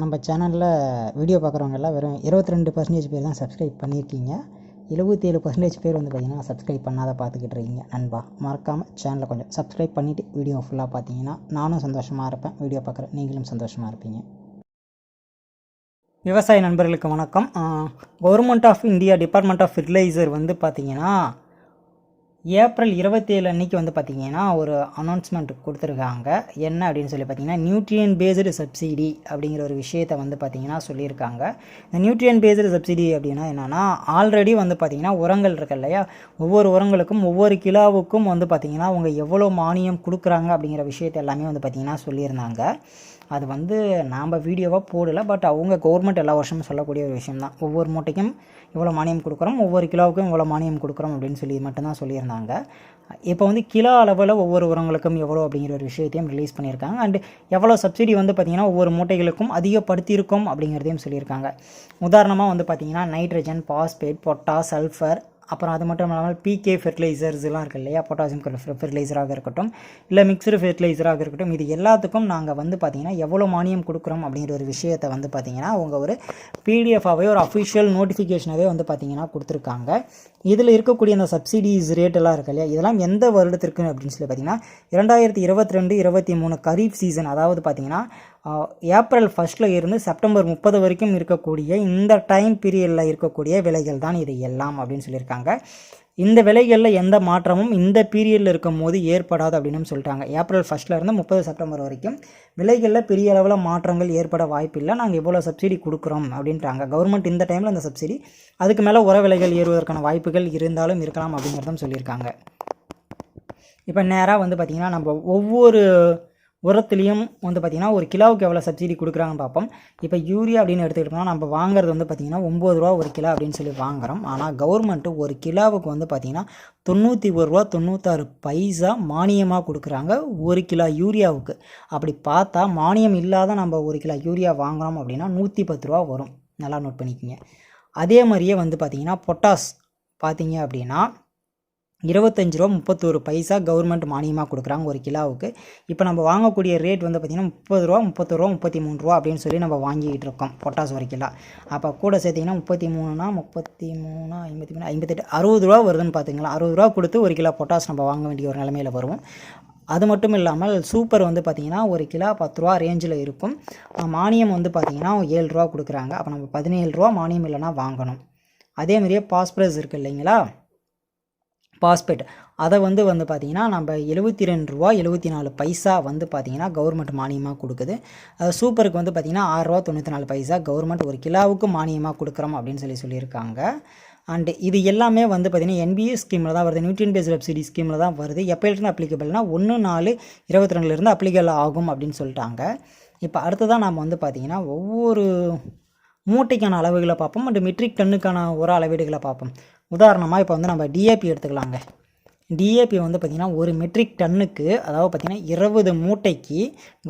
நம்ம சேனலில் வீடியோ பார்க்குறவங்க எல்லாம் வெறும் 22% பேர் தான் சப்ஸ்கிரைப் பண்ணியிருக்கீங்க. 77% பேர் வந்து பார்த்திங்கன்னா சப்ஸ்கிரைப் பண்ணாத பார்த்துக்கிட்டு இருக்கீங்க. நண்பா, மறக்காமல் சேனலை கொஞ்சம் சப்ஸ்கிரைப் பண்ணிவிட்டு வீடியோ ஃபுல்லாக பார்த்தீங்கன்னா நானும் சந்தோஷமாக இருப்பேன், வீடியோ பார்க்குற நீங்களும் சந்தோஷமாக இருப்பீங்க. விவசாய நண்பர்களுக்கு வணக்கம். Government of India department of fertilizer வந்து பார்த்திங்கன்னா ஏப்ரல் 27 அன்றைக்கி வந்து பார்த்திங்கன்னா ஒரு அனௌன்ஸ்மெண்ட் கொடுத்துருக்காங்க. என்ன அப்படின்னு சொல்லி பார்த்திங்கன்னா நியூட்ரியன் பேஸ்டு சப்சிடி அப்படிங்கிற ஒரு விஷயத்தை வந்து பார்த்திங்கன்னா சொல்லியிருக்காங்க. இந்த நியூட்ரியன் பேஸ்டு சப்சிடி அப்படின்னா என்னென்னா, ஆல்ரெடி வந்து பார்த்திங்கன்னா உரங்கள் இருக்கு இல்லையா, ஒவ்வொரு உரங்களுக்கும் ஒவ்வொரு கிலோவுக்கும் வந்து பார்த்திங்கன்னா அவங்க எவ்வளோ மானியம் கொடுக்குறாங்க அப்படிங்கிற விஷயத்தை எல்லாமே வந்து பார்த்திங்கன்னா சொல்லியிருந்தாங்க. அது வந்து நாம் வீடியோவாக போடலை, பட் அவங்க கவர்மெண்ட் எல்லா வருஷமும் சொல்லக்கூடிய ஒரு விஷயம்தான். ஒவ்வொரு மூட்டைக்கும் இவ்வளோ மானியம் கொடுக்குறோம், ஒவ்வொரு கிலோவுக்கும் இவ்வளோ மானியம் கொடுக்குறோம் அப்படின்னு சொல்லி மட்டும்தான் சொல்லியிருந்தாங்க. இப்போ வந்து கிலோ அளவில் ஒவ்வொரு உரங்களுக்கும் எவ்வளோ அப்படிங்கிற ஒரு விஷயத்தையும் ரிலீஸ் பண்ணியிருக்காங்க. அண்டு எவ்வளோ சப்சிடி வந்து பார்த்திங்கன்னா ஒவ்வொரு மூட்டைகளுக்கும் அதிகப்படுத்தியிருக்கும் அப்படிங்கிறதையும் சொல்லியிருக்காங்க. உதாரணமாக வந்து பார்த்திங்கன்னா நைட்ரஜன், பாஸ்பேட், பொட்டாஸ், சல்ஃபர், அப்புறம் அது மட்டும் இல்லாமல் பிகே ஃபெர்டிலைசர்ஸ் எல்லாம் இருக்குது இல்லையா, பொட்டாசியம் ஃபெர்டிலைசராக இருக்கட்டும் இல்லை மிக்சடு ஃபெர்டிலைசராக இருக்கட்டும், இது எல்லாத்துக்கும் நாங்கள் வந்து பார்த்திங்கன்னா எவ்வளோ மானியம் கொடுக்குறோம் அப்படிங்கிற ஒரு விஷயத்தை வந்து பார்த்திங்கன்னா அவங்க ஒரு பிடிஎஃபாகவே ஒரு அஃபிஷியல் நோட்டிஃபிகேஷனாகவே வந்து பார்த்திங்கன்னா கொடுத்துருக்காங்க. இதில் இருக்கக்கூடிய அந்த சப்சிடிஸ் ரேட்டெல்லாம் இருக்குது இல்லையா, இதெல்லாம் எந்த வருடத்திற்கு அப்படின்னு சொல்லி பார்த்திங்கன்னா 2022-23 கரீஃப் சீசன், அதாவது பார்த்திங்கன்னா ஏப்ரல் 1 இருந்து செப்டம்பர் 30 வரைக்கும் இருக்கக்கூடிய இந்த டைம் பீரியடில் இருக்கக்கூடிய விலைகள் தான் இது எல்லாம் அப்படின்னு சொல்லியிருக்காங்க. இந்த விலைகளில் எந்த மாற்றமும் இந்த பீரியடில் இருக்கும் போது ஏற்படாது அப்படின்னு சொல்லிட்டாங்க. ஏப்ரல் 1 இருந்து 30 செப்டம்பர் வரைக்கும் விலைகளில் பெரிய அளவில் மாற்றங்கள் ஏற்பட வாய்ப்பில்லை, நாங்கள் இவ்வளோ சப்சிடி கொடுக்குறோம் அப்படின்ட்டாங்க கவர்மெண்ட். இந்த டைமில் அந்த சப்சிடி, அதுக்கு மேலே உர விலைகள் ஏறுவதற்கான வாய்ப்புகள் இருந்தாலும் இருக்கலாம் அப்படிங்கிறதும் சொல்லியிருக்காங்க. இப்போ நேராக வந்து பார்த்திங்கன்னா நம்ம ஒவ்வொரு உரத்துலேயும் வந்து பார்த்திங்கன்னா ஒரு கிலோவுக்கு எவ்வளோ சப்சிடி கொடுக்குறாங்கன்னு பார்ப்போம். இப்போ யூரியா அப்படின்னு எடுத்துக்கிட்டோம்னா நம்ம வாங்குறது வந்து பார்த்திங்கன்னா 9 ரூபா ஒரு கிலோ அப்படின்னு சொல்லி வாங்குகிறோம். ஆனால் கவர்மெண்ட்டு ஒரு கிலோவுக்கு வந்து பார்த்திங்கன்னா 91 ரூபா 96 பைசா மானியமாக கொடுக்குறாங்க ஒரு கிலோ யூரியாவுக்கு. அப்படி பார்த்தா மானியம் இல்லாத நம்ம ஒரு கிலோ யூரியா வாங்குகிறோம் அப்படின்னா 110 ரூபா வரும். நல்லா நோட் பண்ணிக்கோங்க. அதே மாதிரியே வந்து பார்த்திங்கன்னா பொட்டாஸ் பார்த்திங்க அப்படின்னா 25 ரூபா 31 பைசா கவர்மெண்ட் மானியமாக கொடுக்குறாங்க ஒரு கிலோவுக்கு. இப்போ நம்ம வாங்கக்கூடிய ரேட் வந்து பார்த்திங்கன்னா 30 ரூபா 31 ரூபா 33 ரூபா அப்படின்னு சொல்லி நம்ம வாங்கிக்கிட்டு இருக்கோம் பொட்டாஸ் ஒரு கிலோ. அப்போ கூட சேர்த்திங்கன்னா 33னா 33 53 58 60 ரூபா வருதுன்னு பார்த்திங்களா. 60 ரூபா கொடுத்து ஒரு கிலோ பொட்டாஸ் நம்ம வாங்க வேண்டிய ஒரு நிலைமையில் வருவோம். அது மட்டும் இல்லாமல் சூப்பர் வந்து பார்த்திங்கன்னா ஒரு கிலோ 10 ரூபா ரேஞ்சில் இருக்கும். மானியம் வந்து பார்த்திங்கன்னா 7 ரூபா கொடுக்குறாங்க. அப்போ நம்ம 17 ரூபா மானியம் இல்லைனா வாங்கணும். அதேமாதிரியே பாஸ்பரஸ் இருக்குது இல்லைங்களா, பாஸ்பேட், அதை வந்து பார்த்திங்கன்னா நம்ம 72 ரூபா 74 பைசா வந்து பார்த்திங்கன்னா கவர்மெண்ட் மானியமாக கொடுக்குது. சூப்பருக்கு வந்து பார்த்திங்கன்னா 6 ரூபா 94 பைசா கவர்மெண்ட் ஒரு கிலோவுக்கு மானியமாக கொடுக்குறோம் அப்படின்னு சொல்லியிருக்காங்க. அண்டு இது எல்லாமே வந்து பார்த்திங்கன்னா NBS ஸ்கீமில் தான் வருது, நியூட்ரியன் பேஸ்டு சப்சிடி ஸ்கீமில் தான் வருது. எப்போலேருந்து அப்ளிகபிள்னா 1/4/22 அப்ளிகபிள் ஆகும் அப்படின்னு சொல்லிட்டாங்க. இப்போ அடுத்ததான் நம்ம வந்து பார்த்திங்கன்னா ஒவ்வொரு மூட்டைக்கான அளவுகளை பார்ப்போம், அண்டு மெட்ரிக் டன்னுக்கான உர அளவீடுகளை பார்ப்போம். உதாரணமாக இப்போ வந்து நம்ம டிஏபி எடுத்துக்கலாங்க. டிஏபி வந்து பார்த்திங்கன்னா ஒரு மெட்ரிக் டன்னுக்கு, அதாவது பார்த்திங்கன்னா 20 மூட்டைக்கு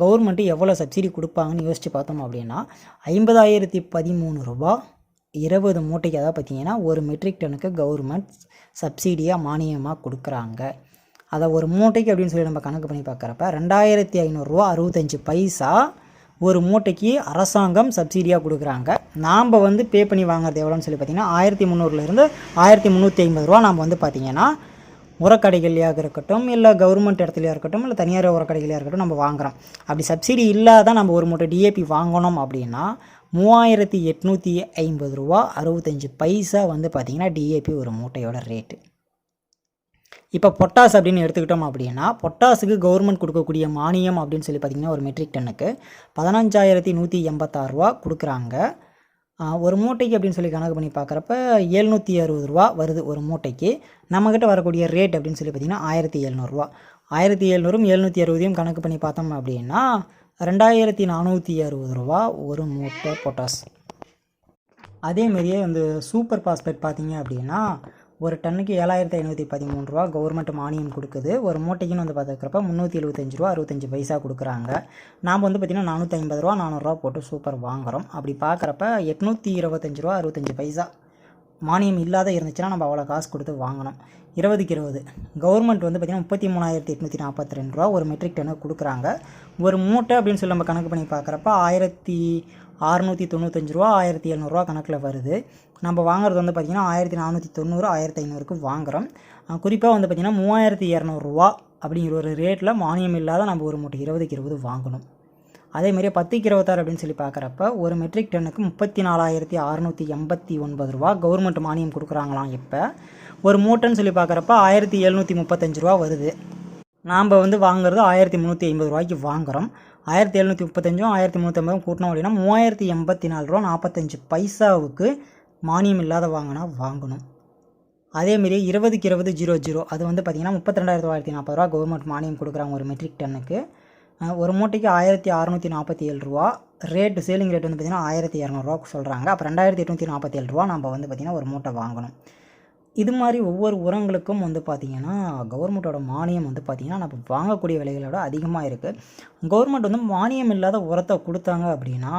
கவர்மெண்ட்டு எவ்வளோ சப்சிடி கொடுப்பாங்கன்னு யோசித்து பார்த்தோம் அப்படின்னா 50,013 ரூபா 20 மூட்டைக்கு, அதாவது பார்த்திங்கன்னா ஒரு மெட்ரிக் டன்னுக்கு கவர்மெண்ட் சப்சிடியாக மானியமாக கொடுக்குறாங்க. அதை ஒரு மூட்டைக்கு அப்படின்னு சொல்லி நம்ம கணக்கு பண்ணி பார்க்குறப்ப 2,500 ரூபா 65 பைசா ஒரு மூட்டைக்கு அரசாங்கம் சப்சிடியாக கொடுக்குறாங்க. நாம் வந்து பே பண்ணி வாங்குறது எவ்வளோன்னு சொல்லி பார்த்திங்கன்னா 1,300லேருந்து 1,350 ரூபா நாம் வந்து பார்த்திங்கன்னா உரக்கடைகளையாக இருக்கட்டும் இல்லை கவர்மெண்ட் இடத்துலையாக இருக்கட்டும் இல்லை தனியார் உரக்கடைகளையாக இருக்கட்டும் நம்ம வாங்குகிறோம். அப்படி சப்சிடி இல்லாத நம்ம ஒரு மூட்டை டிஏபி வாங்கணும் அப்படின்னா 3,850 ரூபா 65 பைசா வந்து பார்த்திங்கன்னா டிஏபி ஒரு மூட்டையோட ரேட்டு. இப்போ பொட்டாஸ் அப்படின்னு எடுத்துக்கிட்டோம் அப்படின்னா பொட்டாஸுக்கு கவர்மெண்ட் கொடுக்கக்கூடிய மானியம் அப்படின்னு சொல்லி பார்த்திங்கன்னா ஒரு மெட்ரிக் டன்னுக்கு 15,186 ரூபா கொடுக்குறாங்க ஒரு மூட்டைக்கு அப்படின்னு சொல்லி கணக்கு பண்ணி பார்க்குறப்ப 760 ரூபா வருது ஒரு மூட்டைக்கு. நம்மக்கிட்ட வரக்கூடிய ரேட் அப்படின்னு சொல்லி பார்த்திங்கன்னா 1,700 ரூபா. 1,700ம் 760யும் கணக்கு பண்ணி பார்த்தோம் அப்படின்னா 2,460 ரூபா ஒரு மூட்டை பொட்டாஸ். அதேமாரியே வந்து சூப்பர் பாஸ்பேட் பார்த்திங்க அப்படின்னா ஒரு டன்னுக்கு 7,513 ரூபா கவர்மெண்ட் மானியம் கொடுக்குது. ஒரு மூட்டைக்குன்னு வந்து பார்த்துக்கிறப்ப 375 ரூபா 65 பைசா கொடுக்குறாங்க. நாம் வந்து பார்த்திங்கன்னா 450 ரூபா 400 ரூபா போட்டு சூப்பர் வாங்குகிறோம். அப்படி பார்க்குறப்ப 825 ரூபா 65 பைசா மானியம் இல்லாத இருந்துச்சுன்னா நம்ம அவ்வளோ காசு கொடுத்து வாங்கணும். 20க்கு 20 கவர்மெண்ட் வந்து பார்த்திங்கன்னா 33,842 ரூபா ஒரு மெட்ரிக் டன்னுக்கு கொடுக்குறாங்க. ஒரு மூட்டை அப்படின்னு சொல்லி நம்ம கணக்கு பண்ணி பார்க்குறப்ப 1,695 ரூபா 1,700 ரூபா கணக்கில் வருது. நம்ம வாங்குறது வந்து பார்த்திங்கன்னா 1,490 1,500க்கு வாங்குகிறோம். குறிப்பாக வந்து பார்த்திங்கன்னா 3,200 ரூபா அப்படிங்கிற ஒரு ரேட்டில் மானியம் இல்லாத நம்ம ஒரு மூட்டை 20க்கு 20 வாங்கணும். அதேமாதிரி 10க்கு 26 அப்படின்னு சொல்லி பார்க்குறப்ப ஒரு மெட்ரிக் டன்னுக்கு 34,689 ரூபா கவர்மெண்ட் மானியம் கொடுக்குறாங்களாம். இப்போ ஒரு மூட்டைன்னு சொல்லி பார்க்குறப்ப 1,735 ரூபா வருது. நாம் வந்து வாங்குறது 1,350 ரூபாய்க்கு வாங்குகிறோம். 1,735 1,350 கூட்டினோம் அப்படின்னா 3,084 ரூபா 45 பைசாவுக்கு மானியம் இல்லாத வாங்கினா வாங்கணும். அதேமாரி 20க்கு 20 அது வந்து பார்த்திங்கன்னா 32,940 ரூபா கவர்மெண்ட் மானியம் கொடுக்குறாங்க ஒரு மெட்ரிக் டன்னுக்கு. ஒரு மூட்டைக்கு 1,647 ரூபா ரேட்டு, சேலிங் ரேட் வந்து பார்த்திங்கன்னா 1,200 ரூபா சொல்கிறாங்க. அப்போ 2,847 ரூபா நம்ம வந்து பார்த்திங்கன்னா ஒரு மூட்டை வாங்கணும். இது மாதிரி ஒவ்வொரு உரங்களுக்கும் வந்து பார்த்திங்கன்னா கவர்மெண்ட்டோட மானியம் வந்து பார்த்திங்கன்னா நம்ம வாங்கக்கூடிய விலைகளோட அதிகமாக இருக்குது. கவர்மெண்ட் வந்து மானியம் இல்லாத உரத்தை கொடுத்தாங்க அப்படின்னா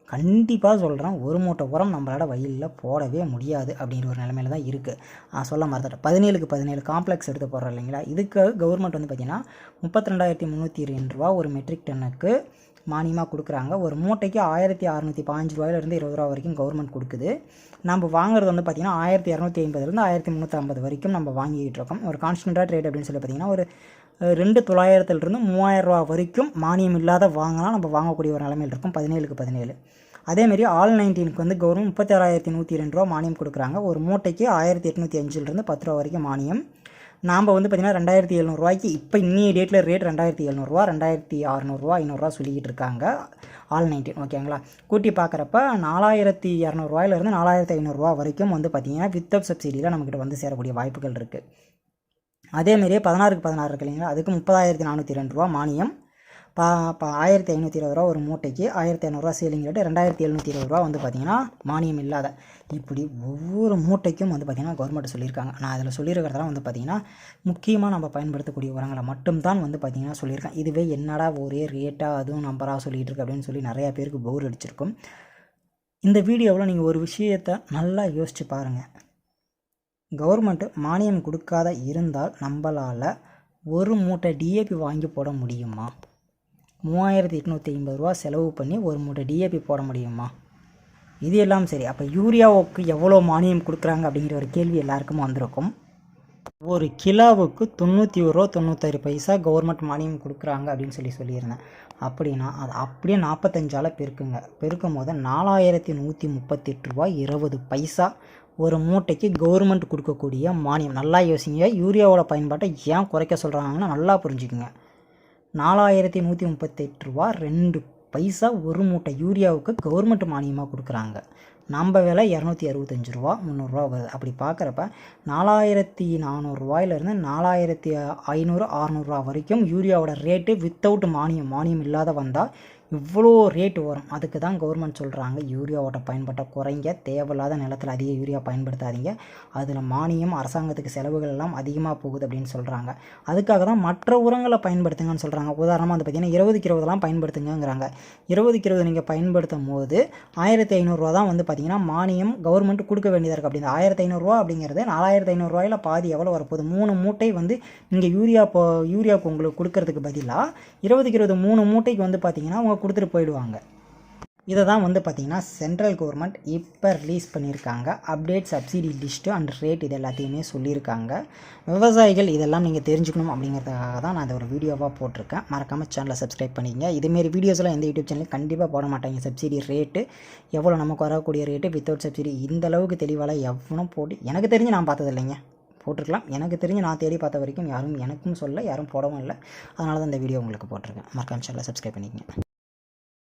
கண்டிப்பாக சொல்கிறேன், ஒரு மூட்டை உரம் நம்மளால் வயலில் போடவே முடியாது அப்படிங்கிற ஒரு நிலைமையில தான் இருக்குது. சொல்ல மறந்துட்டேன், 17க்கு 17 காம்ப்ளெக்ஸ் எடுத்து போடுறோம் இல்லைங்களா. இதுக்கு கவர்மெண்ட் வந்து பார்த்திங்கன்னா 32,302 ரூபா ஒரு மெட்ரிக் டன்னுக்கு மானியமாக கொடுக்குறாங்க. ஒரு மூட்டைக்கு 1,615 ரூபாயிலிருந்து 20 ரூபா வரைக்கும் கவர்மெண்ட் கொடுக்குது. நம்ம வாங்குறது வந்து பார்த்திங்கன்னா 1,250 1,350 வரைக்கும் நம்ம வாங்கிக்கிட்டு இருக்கோம். ஒரு கான்ஸ்டன்டாக ரேட் அப்படின்னு சொல்லி பார்த்திங்கன்னா ஒரு 2,900 3,000 ரூபா வரைக்கும் மானியம் இல்லாத வாங்கினா நம்ம வாங்கக்கூடிய ஒரு நிலைமையில் இருக்கும். 17க்கு 17 அதேமாரி ஆல் 19க்கு வந்து கவர்மெண்ட் 36,102 ரூபா மானியம் கொடுக்குறாங்க. ஒரு மூட்டைக்கு 1,805 10 ரூபா வரைக்கும் மானியம். நாம் வந்து பார்த்திங்கன்னா 2,700 ரூபாய்க்கு இப்போ இன்னைய டேட்டில் ரேட் 2,700 ரூபா 2,600 ரூபா 500 ரூபா சொல்லிக்கிட்டு இருக்காங்க ஆல் 19. ஓகேங்களா. கூட்டி பார்க்குறப்ப 4,200 ரூபாயிலிருந்து 4,500 ரூபா வரைக்கும் வந்து பார்த்திங்கன்னா வித்தவுட் சப்சிடியில் நம்மக்கிட்ட வந்து சேரக்கூடிய வாய்ப்புகள் இருக்குது. அதேமாரியே 16க்கு 16 இருக்கு இல்லைங்களா, அதுக்கு 30,402 ரூபா மானியம். 1,520 ரூபா ஒரு மூட்டைக்கு 1,500 ரூபா சேலிங் ரேட்டு, 2,720 ரூபா வந்து பார்த்திங்கன்னா மானியம் இல்லாத. இப்படி ஒவ்வொரு மூட்டைக்கும் வந்து பார்த்திங்கன்னா கவர்மெண்ட் சொல்லியிருக்காங்க. நான் அதில் சொல்லியிருக்கிறதெல்லாம் வந்து பார்த்திங்கன்னா முக்கியமாக நம்ம பயன்படுத்தக்கூடிய உரங்களை மட்டும்தான் வந்து பார்த்திங்கன்னா சொல்லியிருக்கேன். இதுவே என்னடா ஒரே ரேட்டாக அதுவும் நம்பராக சொல்லிகிட்டு இருக்கு அப்படின்னு சொல்லி நிறையா பேருக்கு போர் அடிச்சிருக்கும். இந்த வீடியோவில் நீங்கள் ஒரு விஷயத்தை நல்லா யோசித்து பாருங்கள். கவர்மெண்ட்டு மானியம் கொடுக்காத இருந்தால் நம்மளால் ஒரு மூட்டை டிஏபி வாங்கி போட முடியுமா? 3,850 ரூபா செலவு பண்ணி ஒரு மூட்டை டிஏபி போட முடியுமா? இது எல்லாம் சரி, அப்போ யூரியாவுக்கு எவ்வளோ மானியம் கொடுக்குறாங்க அப்படிங்கிற ஒரு கேள்வி எல்லாருக்கும் வந்திருக்கும். ஒரு கிலோவுக்கு 91 ரூபா 96 பைசா கவர்மெண்ட் மானியம் கொடுக்குறாங்க அப்படின்னு சொல்லியிருந்தேன். அப்படின்னா அது அப்படியே 45ஆல் பெருக்கும் போது 4,138 ரூபா 20 பைசா ஒரு மூட்டைக்கு கவர்மெண்ட் கொடுக்கக்கூடிய மானியம். நல்லா யோசிங்க, யூரியாவோட பயன்பாட்டை ஏன் குறைக்க சொல்கிறாங்கன்னா நல்லா புரிஞ்சுக்குங்க. 4,138 ரூபா 2 பைசா ஒரு மூட்டை யூரியாவுக்கு கவர்மெண்ட் மானியமாக கொடுக்குறாங்க. நம்ம விலை 265 ரூபா 300 ரூபா வருது. அப்படி பார்க்குறப்ப 4,400 ரூபாயிலிருந்து 4,500 600 ரூபா வரைக்கும் யூரியாவோட ரேட்டு வித்தவுட் மானியம் இல்லாத வந்தால் இவ்வளோ ரேட்டு வரும். அதுக்கு தான் கவர்மெண்ட் சொல்கிறாங்க யூரியாவோட பயன்பாட்டை குறைங்க, தேவையில்லாத நிலத்தில் அதிக யூரியா பயன்படுத்தாதீங்க, அதில் மானியம் அரசாங்கத்துக்கு செலவுகள் எல்லாம் அதிகமாக போகுது அப்படின்னு சொல்கிறாங்க. அதுக்காக தான் மற்ற உரங்களை பயன்படுத்துங்கன்னு சொல்கிறாங்க. உதாரணமாக வந்து பார்த்திங்கன்னா 20க்கு 20 பயன்படுத்துங்கிறாங்க. 20க்கு 20 நீங்கள் பயன்படுத்தும் போது 1,500 ரூபா தான் வந்து பார்த்திங்கன்னா மானியம் கவர்மெண்ட் கொடுக்க வேண்டியதாக இருக்குது. அப்படி 1,500 ரூபா அப்படிங்கிறது 4,500 ரூபாயில் பாதி எவ்வளோ வரப்போகுது? 3 மூட்டை வந்து இங்கே யூரியாவுக்கு உங்களுக்கு கொடுக்கறதுக்கு பதிலாக 20க்கு 20 3 மூட்டைக்கு வந்து பார்த்திங்கன்னா அவங்க கொடுத்துட்டு போயிடுவாங்க. இதை தான் வந்து பார்த்திங்கன்னா சென்ட்ரல் கவர்மெண்ட் இப்போ ரிலீஸ் பண்ணியிருக்காங்க. Update subsidy list and rate இது எல்லாத்தையுமே சொல்லியிருக்காங்க. விவசாயிகள் இதெல்லாம் நீங்கள் தெரிஞ்சுக்கணும் அப்படிங்கிறதுக்காக தான் நான் அதை ஒரு வீடியோவாக போட்டிருக்கேன். மறக்காமல் சேனலை சப்ஸ்கிரைப் பண்ணிங்க. இதேமாரி வீடியோஸ்லாம் எந்த யூடியூப் சேனலையும் கண்டிப்பாக போட மாட்டாங்க. சப்சிடி ரேட்டு எவ்வளோ நமக்கு வரக்கூடிய ரேட்டு வித்தவுட் சப்சிடி இந்த அளவுக்கு தெளிவாக எவ்வளோ போட்டு எனக்கு தெரிஞ்சு நான் பார்த்தது இல்லைங்க. போட்டிருக்கலாம், எனக்கு தெரிஞ்சு நான் தேடி பார்த்த வரைக்கும் யாரும் எனக்கும் சொல்ல யாரும் போடவும் இல்லை. அதனால தான் இந்த வீடியோ உங்களுக்கு போட்டிருக்கேன். மறக்காமல் சேனலை சப்ஸ்கிரைப் பண்ணிக்கங்க.